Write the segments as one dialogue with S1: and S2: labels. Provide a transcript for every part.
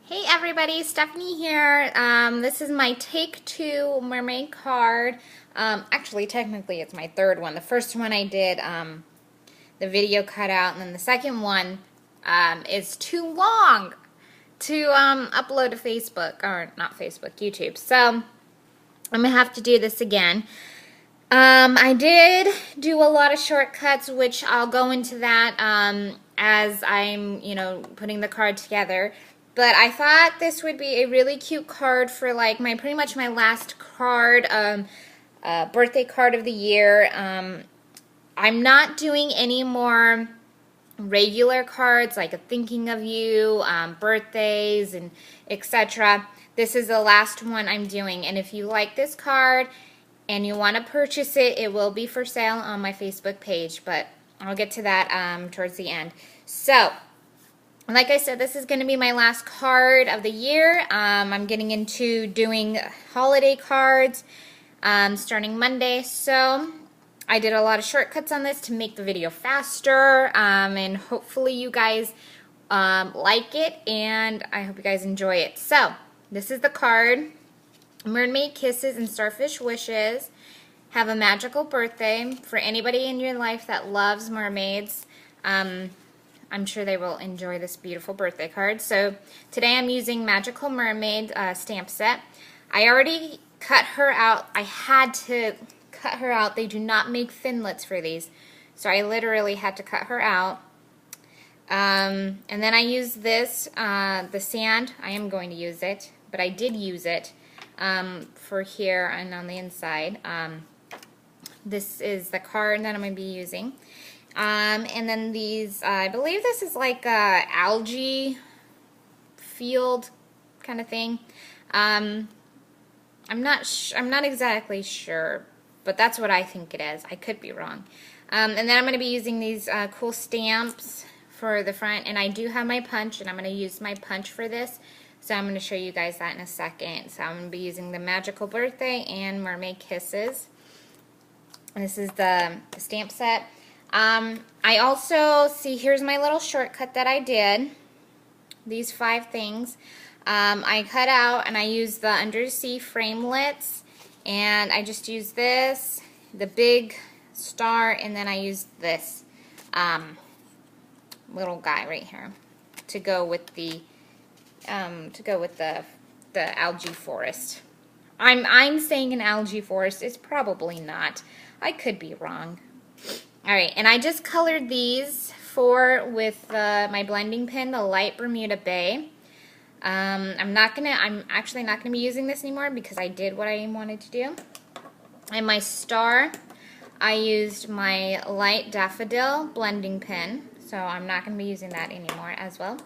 S1: Hey everybody, Stephanie here. This is my Take Two Mermaid card. Actually, technically it's my third one. The first one I did the video cut out, and then the second one is too long to upload to Facebook, or not Facebook, YouTube. So I'm gonna have to do this again. I did do a lot of shortcuts, which I'll go into that as I'm, putting the card together. But I thought this would be a really cute card for like pretty much my last card, birthday card of the year. I'm not doing any more regular cards like a thinking of you, birthdays, and etc. This is the last one I'm doing, and if you like this card and you want to purchase it, it will be for sale on my Facebook page, but I'll get to that towards the end. So, like I said, this is going to be my last card of the year. I'm getting into doing holiday cards starting Monday, so I did a lot of shortcuts on this to make the video faster, and hopefully you guys like it, and I hope you guys enjoy it. So, this is the card. Mermaid kisses and starfish wishes. Have a magical birthday. For anybody in your life that loves mermaids, I'm sure they will enjoy this beautiful birthday card. So today I'm using Magical Mermaid stamp set. I already cut her out. I had to cut her out. They do not make thinlits for these, so I literally had to cut her out. And then I used this, the sand. I am going to use it, but I did use it for here and on the inside. This is the card that I'm going to be using. And then these, I believe this is like a algae field kind of thing. I'm not exactly sure, but that's what I think it is. I could be wrong. And then I'm going to be using these cool stamps for the front, and I do have my punch, and I'm going to use my punch for this. So I'm going to show you guys that in a second. So I'm going to be using the Magical Birthday and Mermaid Kisses. And this is the stamp set. I also, here's my little shortcut that I did. These 5 things. I cut out and I used the undersea framelits, and I just used this, the big star, and then I used this little guy right here to go with the algae forest. I'm saying an algae forest. It's probably not. I could be wrong. Alright, and I just colored these 4 with my blending pen, the light Bermuda Bay. I'm actually not gonna be using this anymore because I did what I wanted to do. And my star, I used my light daffodil blending pen, so I'm not gonna be using that anymore as well.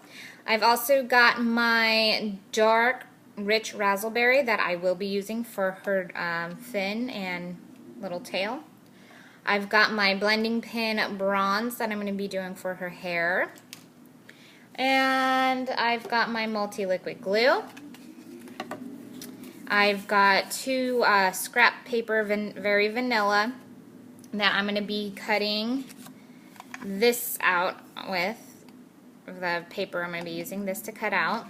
S1: I've also got my dark rich razzleberry that I will be using for her fin and little tail. I've got my blending pen bronze that I'm going to be doing for her hair. And I've got my multi-liquid glue. I've got 2 scrap paper, very vanilla, that I'm going to be cutting this out with. The paper I'm going to be using this to cut out.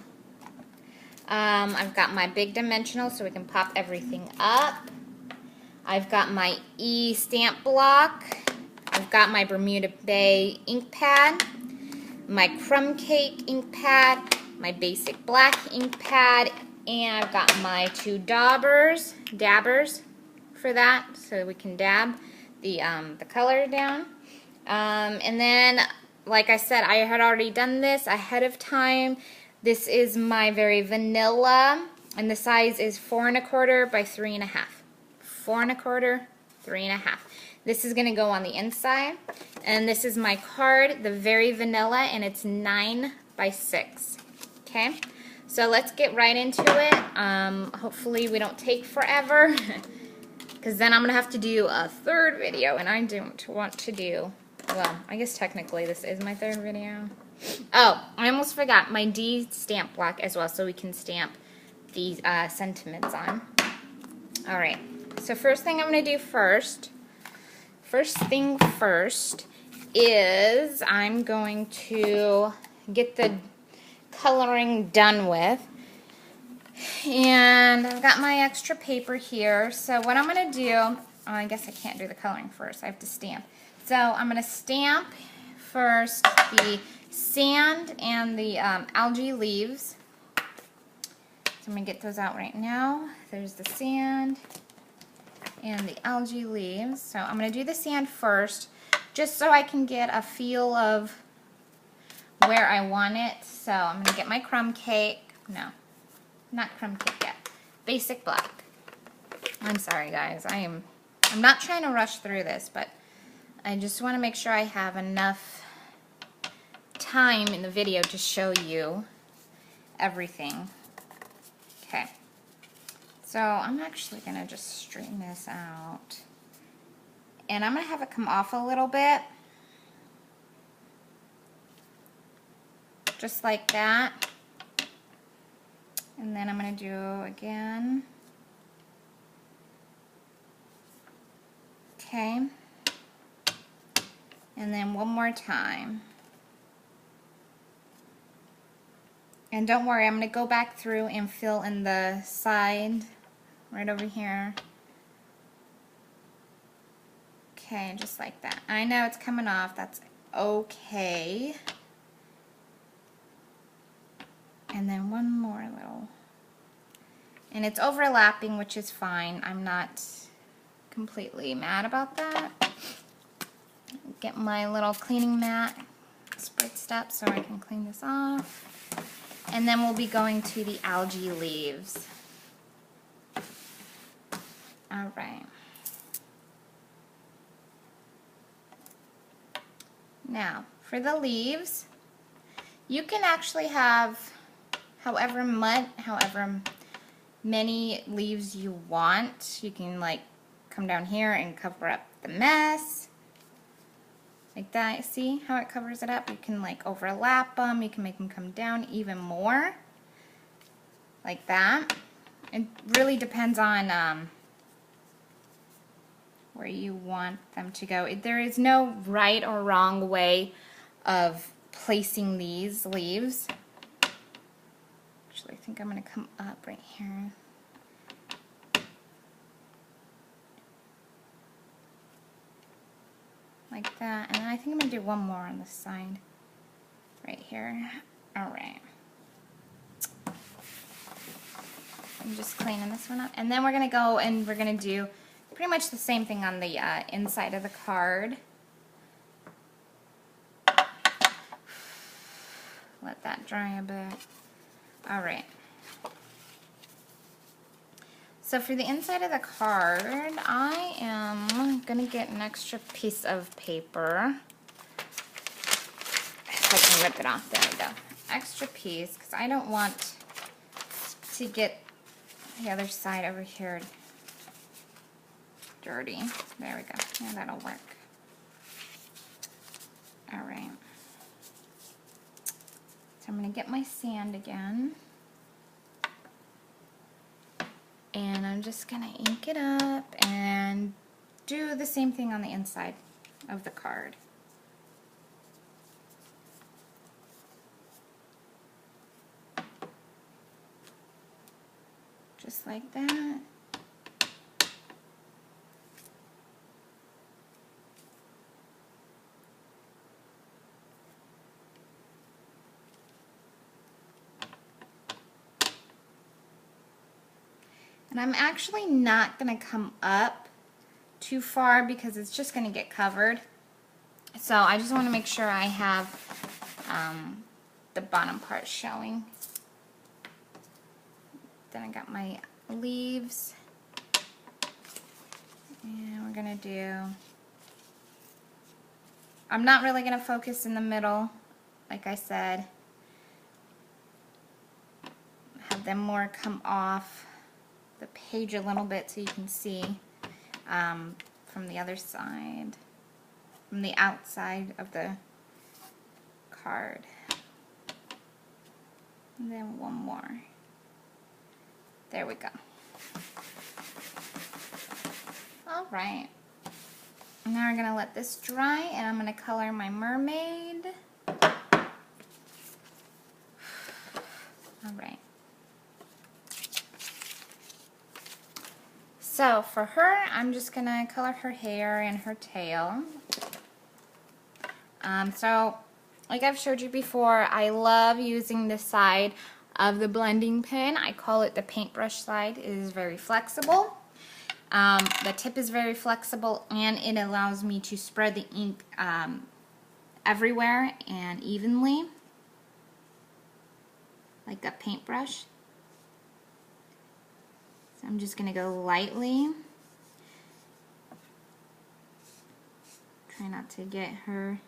S1: I've got my big dimensional so we can pop everything up. I've got my E stamp block. I've got my Bermuda Bay ink pad, my crumb cake ink pad, my basic black ink pad, and I've got my 2 dabbers for that, so we can dab the color down. And then, like I said, I had already done this ahead of time. This is my very vanilla, and the size is 4 1/4 by 3 1/2. 4 1/4, 3 1/2. This is going to go on the inside, and this is my card, the very vanilla, and it's 9 by 6. Okay, so let's get right into it. Hopefully we don't take forever, because then I'm going to have to do a 3rd video, and I don't want to do, well, I guess technically this is my 3rd video. Oh, I almost forgot my D stamp block as well, so we can stamp these sentiments on. Alright. So first thing I'm going to do first is I'm going to get the coloring done with. And I've got my extra paper here. So what I'm going to do, oh, I guess I can't do the coloring first. I have to stamp. So I'm going to stamp first the sand and the algae leaves. So I'm going to get those out right now. There's the sand and the algae leaves. So I'm going to do the sand first, just so I can get a feel of where I want it. So I'm going to get my crumb cake. No, not crumb cake yet. Basic black. I'm sorry, guys. I'm not trying to rush through this, but I just want to make sure I have enough time in the video to show you everything. Okay. So I'm actually going to just straighten this out. And I'm going to have it come off a little bit. Just like that. And then I'm going to do again. Okay. And then one more time. And don't worry, I'm going to go back through and fill in the side right over here. Okay, just like that. I know it's coming off. That's okay. And then one more little. And it's overlapping, which is fine. I'm not completely mad about that. Get my little cleaning mat spritzed up so I can clean this off. And then we'll be going to the algae leaves. All right. Now, for the leaves, you can actually have however many leaves you want. You can like come down here and cover up the mess. Like that. See how it covers it up? You can like overlap them. You can make them come down even more. Like that. It really depends on where you want them to go. There is no right or wrong way of placing these leaves. Actually, I think I'm going to come up right here. Like that. And then I think I'm going to do one more on this side. Right here. Alright. I'm just cleaning this one up. And then we're going to go and we're going to do pretty much the same thing on the inside of the card. Let that dry a bit. Alright. So for the inside of the card, I am going to get an extra piece of paper. If I can rip it off. There we go. Extra piece, because I don't want to get the other side over here dirty. There we go. Yeah, that'll work. Alright. So I'm going to get my sand again. And I'm just going to ink it up and do the same thing on the inside of the card. Just like that. And I'm actually not going to come up too far because it's just going to get covered. So I just want to make sure I have the bottom part showing. Then I got my leaves. And we're going to do... I'm not really going to focus in the middle, like I said. Have them more come off the page a little bit so you can see from the other side, from the outside of the card. And then one more. There we go. Alright. Now we're going to let this dry and I'm going to color my mermaid. Alright. So for her, I'm just going to color her hair and her tail. So like I've showed you before, I love using this side of the blending pen. I call it the paintbrush side. It is very flexible. The tip is very flexible, and it allows me to spread the ink everywhere and evenly, like a paintbrush. So I'm just going to go lightly. Try not to get her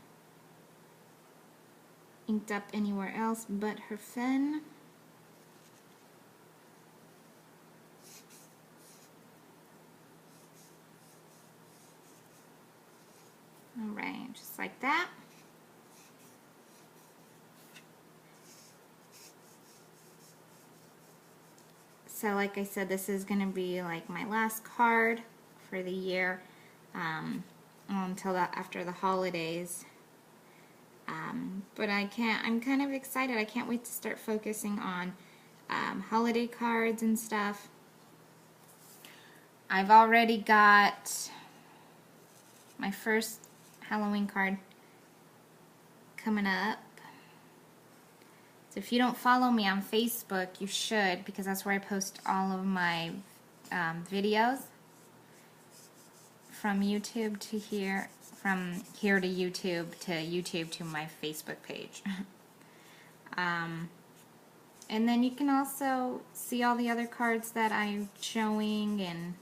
S1: inked up anywhere else but her fin. Alright, just like that. So like I said, this is going to be like my last card for the year until after the holidays. But I'm kind of excited. I can't wait to start focusing on holiday cards and stuff. I've already got my first Halloween card coming up. So if you don't follow me on Facebook, you should, because that's where I post all of my videos from YouTube to here, from here to YouTube to my Facebook page. And then you can also see all the other cards that I'm showing, and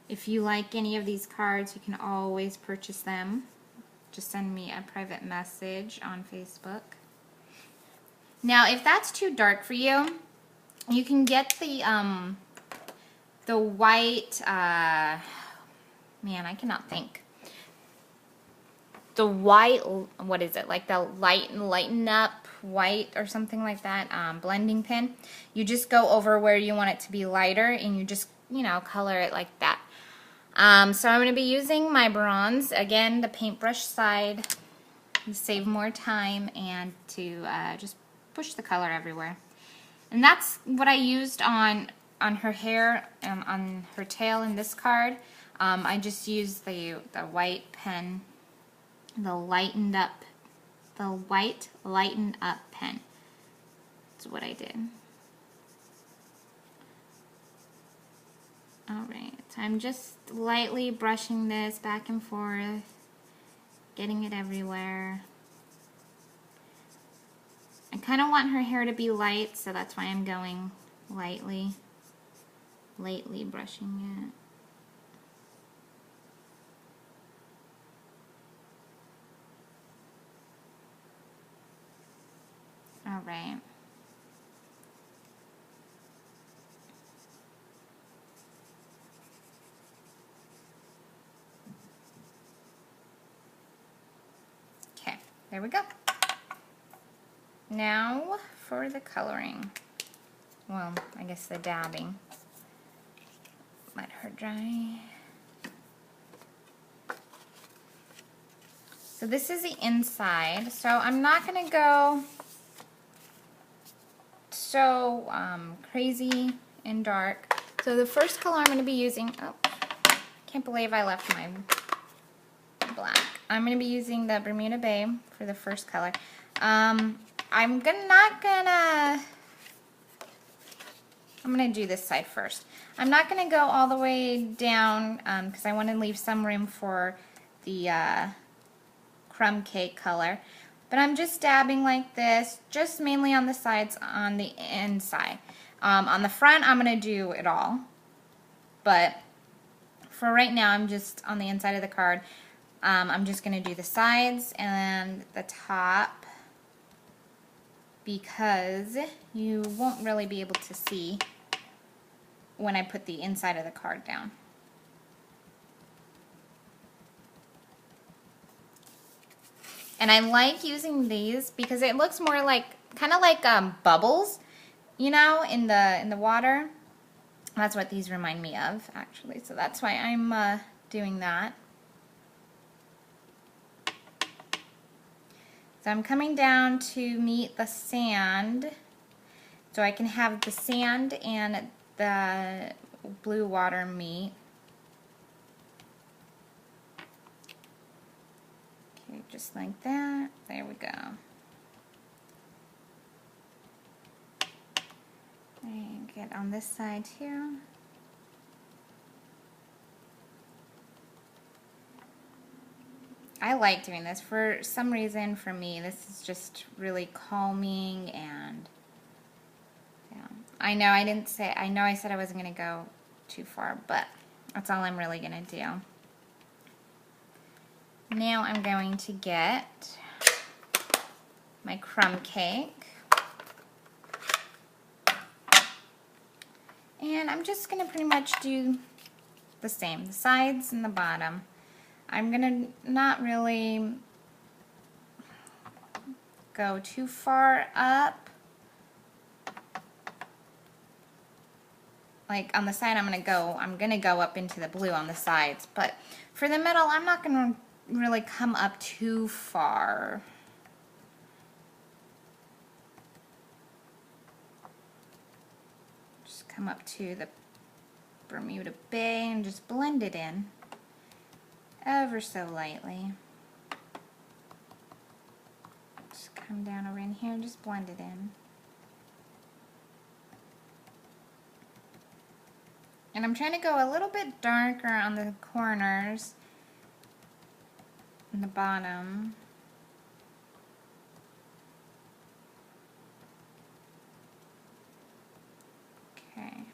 S1: if you like any of these cards, you can always purchase them. Just send me a private message on Facebook. Now, if that's too dark for you, you can get the white, man, I cannot think. The white, what is it, like the lighten up white or something like that, blending pen. You just go over where you want it to be lighter, and you just, you know, color it like that. So I'm going to be using my bronze, again, the paintbrush side, to save more time and to just push the color everywhere. And that's what I used on her hair and on her tail in this card. I just used the white pen, the white lightened up pen. That's what I did. Alright, so I'm just lightly brushing this back and forth, getting it everywhere. I kind of want her hair to be light, so that's why I'm going lightly brushing it. Alright. There we go. Now for the coloring. Well, I guess the dabbing. Let her dry. So this is the inside. So I'm not going to go so crazy and dark. So the first color I'm going to be using, oh, can't believe I left my black. I'm going to be using the Bermuda Bay for the first color. I'm gonna do this side first. I'm not gonna go all the way down because I want to leave some room for the crumb cake color. But I'm just dabbing like this, just mainly on the sides, on the inside. On the front, I'm gonna do it all. But for right now, I'm just on the inside of the card. I'm just going to do the sides and the top because you won't really be able to see when I put the inside of the card down. And I like using these because it looks more like, kind of like bubbles, you know, in the water. That's what these remind me of, actually. So that's why I'm doing that. So So I'm coming down to meet the sand, so I can have the sand and the blue water meet. Okay, just like that. There we go. And get on this side too. I like doing this. For some reason, for me, this is just really calming, and yeah. I know I said I wasn't going to go too far, but that's all I'm really going to do. Now I'm going to get my crumb cake. And I'm just going to pretty much do the same, the sides and the bottom. I'm going to not really go too far up. Like on the side I'm going to go up into the blue on the sides, but for the middle I'm not going to really come up too far. Just come up to the Bermuda Bay and just blend it in ever so lightly. Just come down over in here and just blend it in. And I'm trying to go a little bit darker on the corners and the bottom. Okay.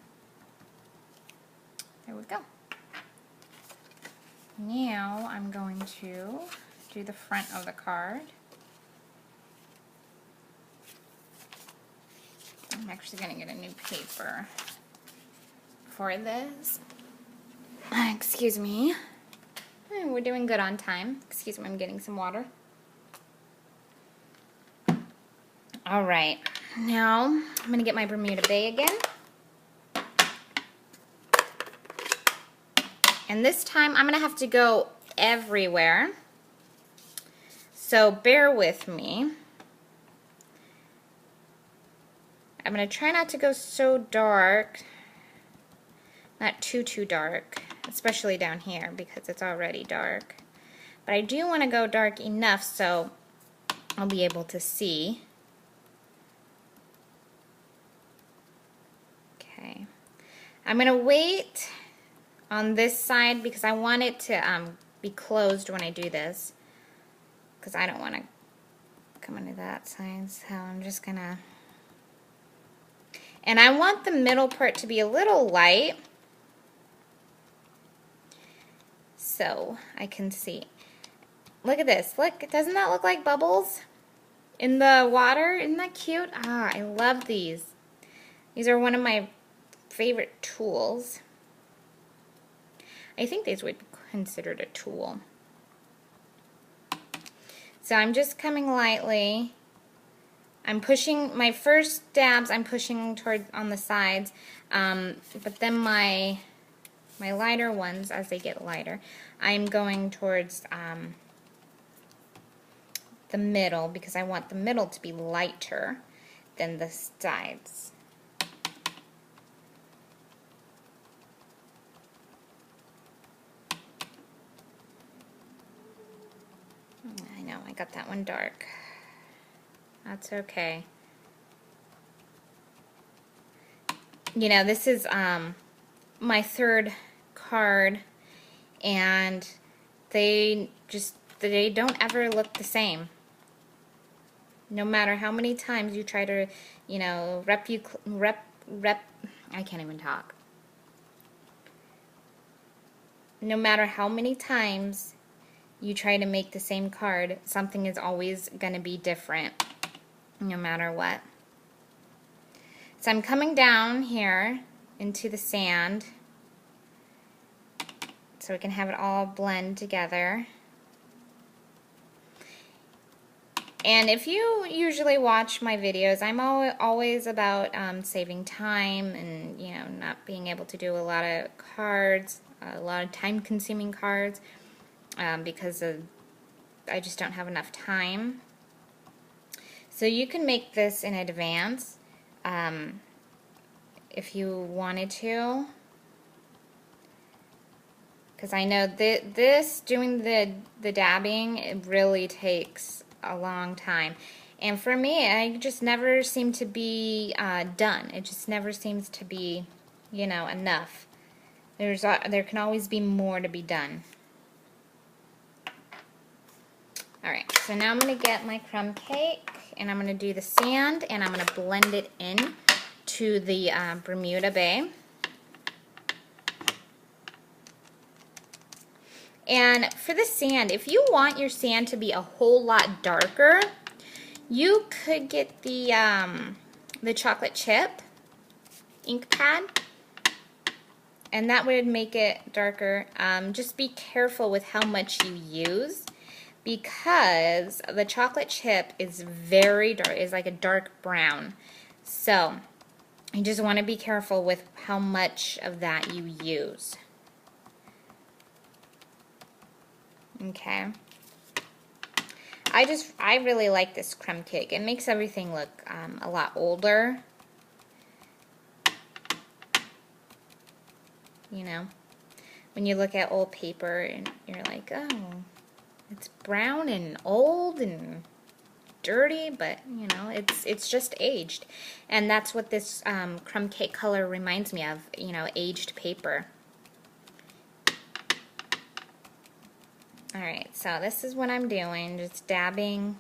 S1: There we go. Now I'm going to do the front of the card. I'm actually going to get a new paper for this. Excuse me. We're doing good on time. Excuse me, I'm getting some water. Alright, now I'm going to get my Bermuda Bay again. And this time I'm going to have to go everywhere. So bear with me. I'm going to try not to go so dark. Not too dark, especially down here because it's already dark. But I do want to go dark enough so I'll be able to see. Okay. I'm going to wait on this side because I want it to be closed when I do this, because I don't want to come into that side, so I'm just going to... And I want the middle part to be a little light, so I can see. Look at this. Look, doesn't that look like bubbles in the water? Isn't that cute? Ah, I love these. These are one of my favorite tools. I think these would be considered a tool. So I'm just coming lightly. I'm pushing, my first dabs I'm pushing toward on the sides, but then my lighter ones, as they get lighter, I'm going towards the middle because I want the middle to be lighter than the sides. I know, I got that one dark. That's okay. You know, this is my third card, and they don't ever look the same. No matter how many times you try to, you know, I can't even talk. No matter how many times you try to make the same card, something is always going to be different, no matter what. So I'm coming down here into the sand so we can have it all blend together. And if you usually watch my videos, I'm always about saving time and, you know, not being able to do a lot of cards, a lot of time-consuming cards, because I just don't have enough time. So you can make this in advance if you wanted to. Because I know that doing the dabbing, it really takes a long time. And for me, I just never seem to be done. It just never seems to be, you know, enough. There can always be more to be done. Alright, so now I'm going to get my crumb cake, and I'm going to do the sand, and I'm going to blend it in to the Bermuda Bay. And for the sand, if you want your sand to be a whole lot darker, you could get the chocolate chip ink pad, and that would make it darker. Just be careful with how much you use, because the chocolate chip is very dark. It's like a dark brown. So you just want to be careful with how much of that you use. Okay. I really like this crumb cake. It makes everything look a lot older. You know, when you look at old paper and you're like, oh, it's brown and old and dirty, but you know, it's just aged. And that's what this crumb cake color reminds me of, you know, aged paper. Alright, so this is what I'm doing, just dabbing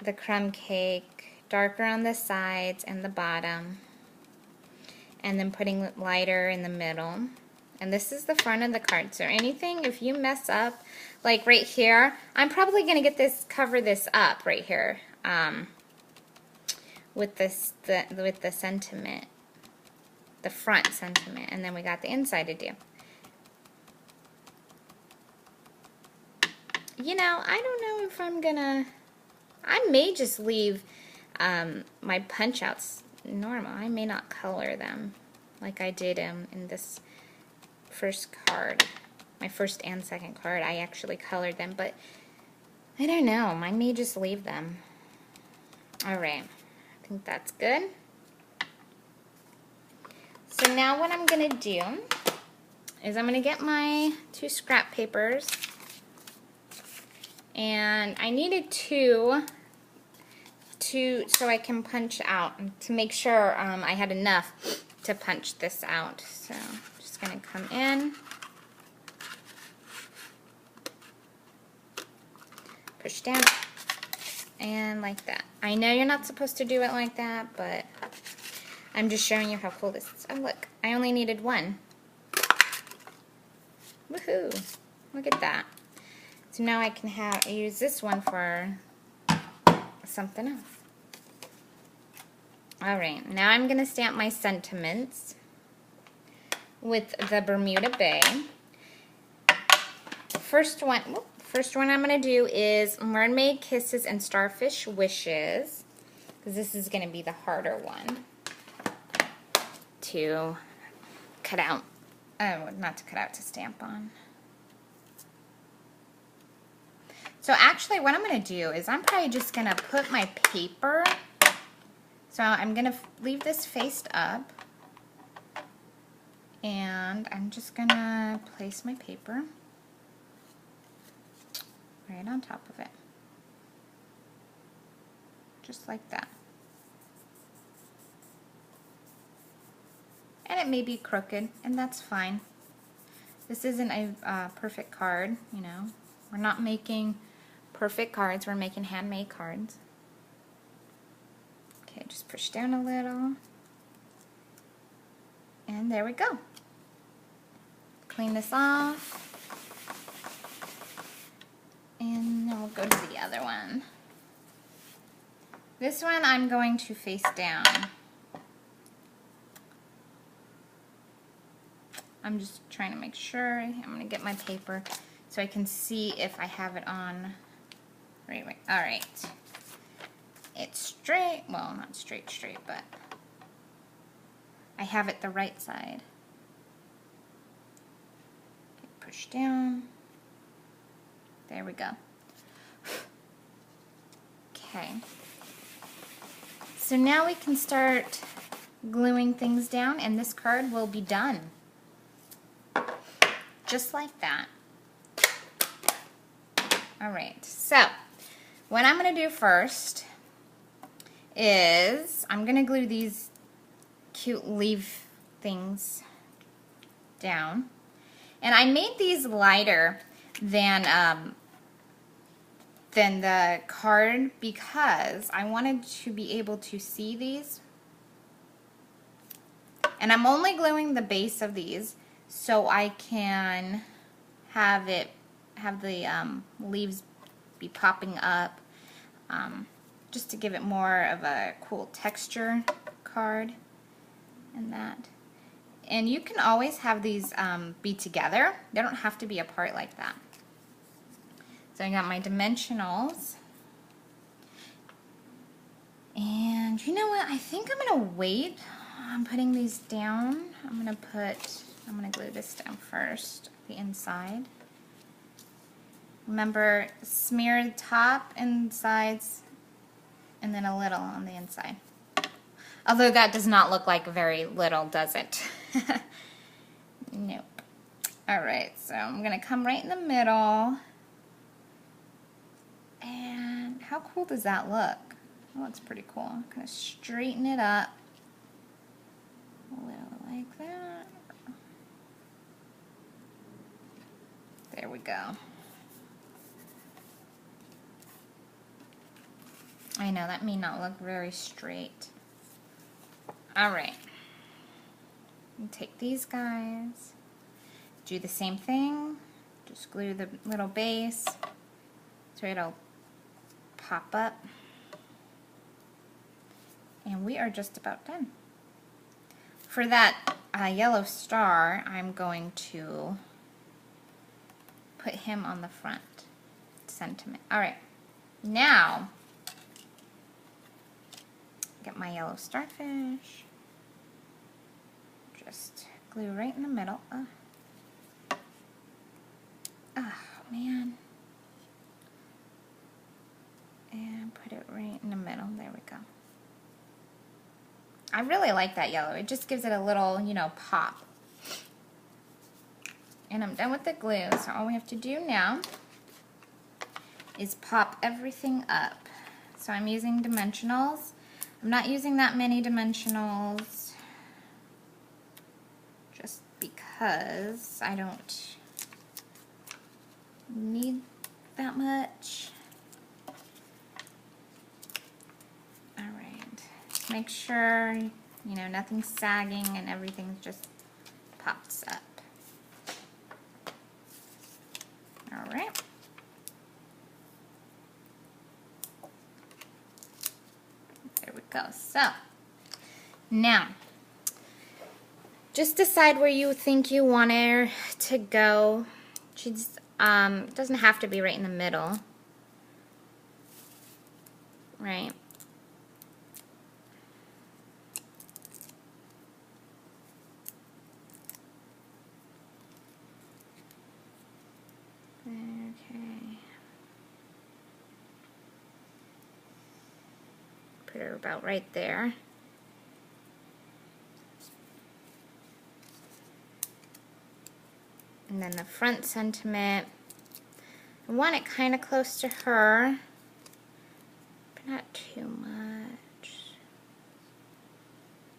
S1: the crumb cake darker on the sides and the bottom, and then putting lighter in the middle. And this is the front of the card, so anything, if you mess up, like right here, I'm probably going to get cover this up right here with the sentiment, the front sentiment, and then we got the inside to do. You know, I don't know if I'm gonna, I may just leave my punch outs normal. I may not color them like I did in this first card. My first and second card, I actually colored them, but I don't know. I may just leave them. Alright, I think that's good. So now what I'm gonna do is I'm gonna get my 2 scrap papers. And I needed two so I can punch out, to make sure I had enough to punch this out. So I'm just going to come in, push down, and like that. I know you're not supposed to do it like that, but I'm just showing you how cool this is. Oh look, I only needed one. Woohoo! Look at that. So now I can use this one for something else. Alright, now I'm going to stamp my sentiments with the Bermuda Bay. First one I'm going to do is Mermaid Kisses and Starfish Wishes, because this is going to be the harder one to cut out. Oh, not to cut out, to stamp on. So actually what I'm going to do is I'm probably just going to put my paper, so I'm going to leave this faced up, and I'm just going to place my paper right on top of it, just like that. And it may be crooked, and that's fine. This isn't a perfect card, you know. We're not making perfect cards, we're making handmade cards. Okay, just push down a little. And there we go. Clean this off. And then we'll go to the other one. This one I'm going to face down. I'm just trying to make sure. I'm going to get my paper so I can see if I have it on. Right. Alright. It's straight. Well, not straight, but I have it the right side. Okay, push down. There we go. Okay. So now we can start gluing things down, and this card will be done. Just like that. Alright, so what I'm going to do first is I'm going to glue these cute leaf things down. And I made these lighter than the card because I wanted to be able to see these. And I'm only gluing the base of these so I can have the leaves be popping up, just to give it more of a cool texture card and that. And you can always have these be together. They don't have to be apart like that. So I got my dimensionals. And you know what? I think I'm going to wait on putting these down. I'm going to glue this down first, the inside. Remember, smear the top and sides, and then a little on the inside. Although that does not look like very little, does it? Nope. Alright, so I'm going to come right in the middle. And how cool does that look? That looks pretty cool. I'm going to straighten it up. A little like that. There we go. I know, that may not look very straight. Alright. Take these guys. Do the same thing. Just glue the little base so it'll pop up. And we are just about done. For that yellow star, I'm going to put him on the front. Sentiment. Alright. Now, get my yellow starfish. Just glue right in the middle. Oh, man. And put it right in the middle. There we go. I really like that yellow. It just gives it a little, you know, pop. And I'm done with the glue. So all we have to do now is pop everything up. So I'm using dimensionals. I'm not using that many dimensionals just because I don't need that much. Alright, make sure, you know, nothing's sagging and everything just pops up. Alright. There we go. So, now, just decide where you think you want her to go. She's, it doesn't have to be right in the middle. Right. Okay. Put her about right there. And then the front sentiment. I want it kind of close to her, but not too much.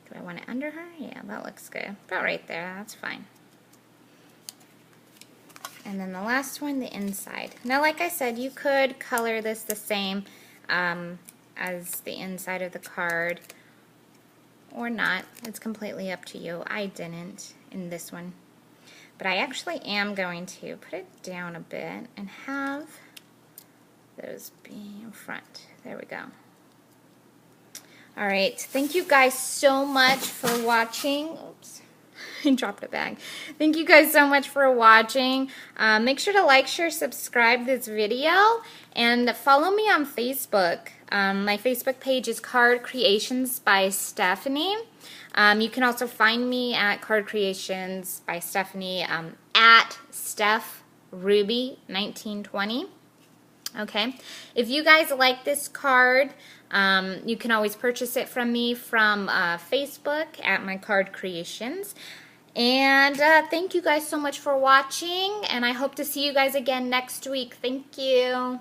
S1: Do I want it under her? Yeah, that looks good. About right there, that's fine. And then the last one, the inside. Now, like I said, you could color this the same as the inside of the card, or not. It's completely up to you. I didn't in this one. But I actually am going to put it down a bit and have those be in front. There we go. Alright, thank you guys so much for watching. Oops, I dropped a bag. Thank you guys so much for watching. Make sure to like, share, subscribe this video, and follow me on Facebook. My Facebook page is Card Creations by Stephanie. You can also find me at Card Creations by Stephanie at Steph Ruby 1920. Okay, if you guys like this card, you can always purchase it from me from Facebook at My Card Creations. And thank you guys so much for watching, and I hope to see you guys again next week. Thank you.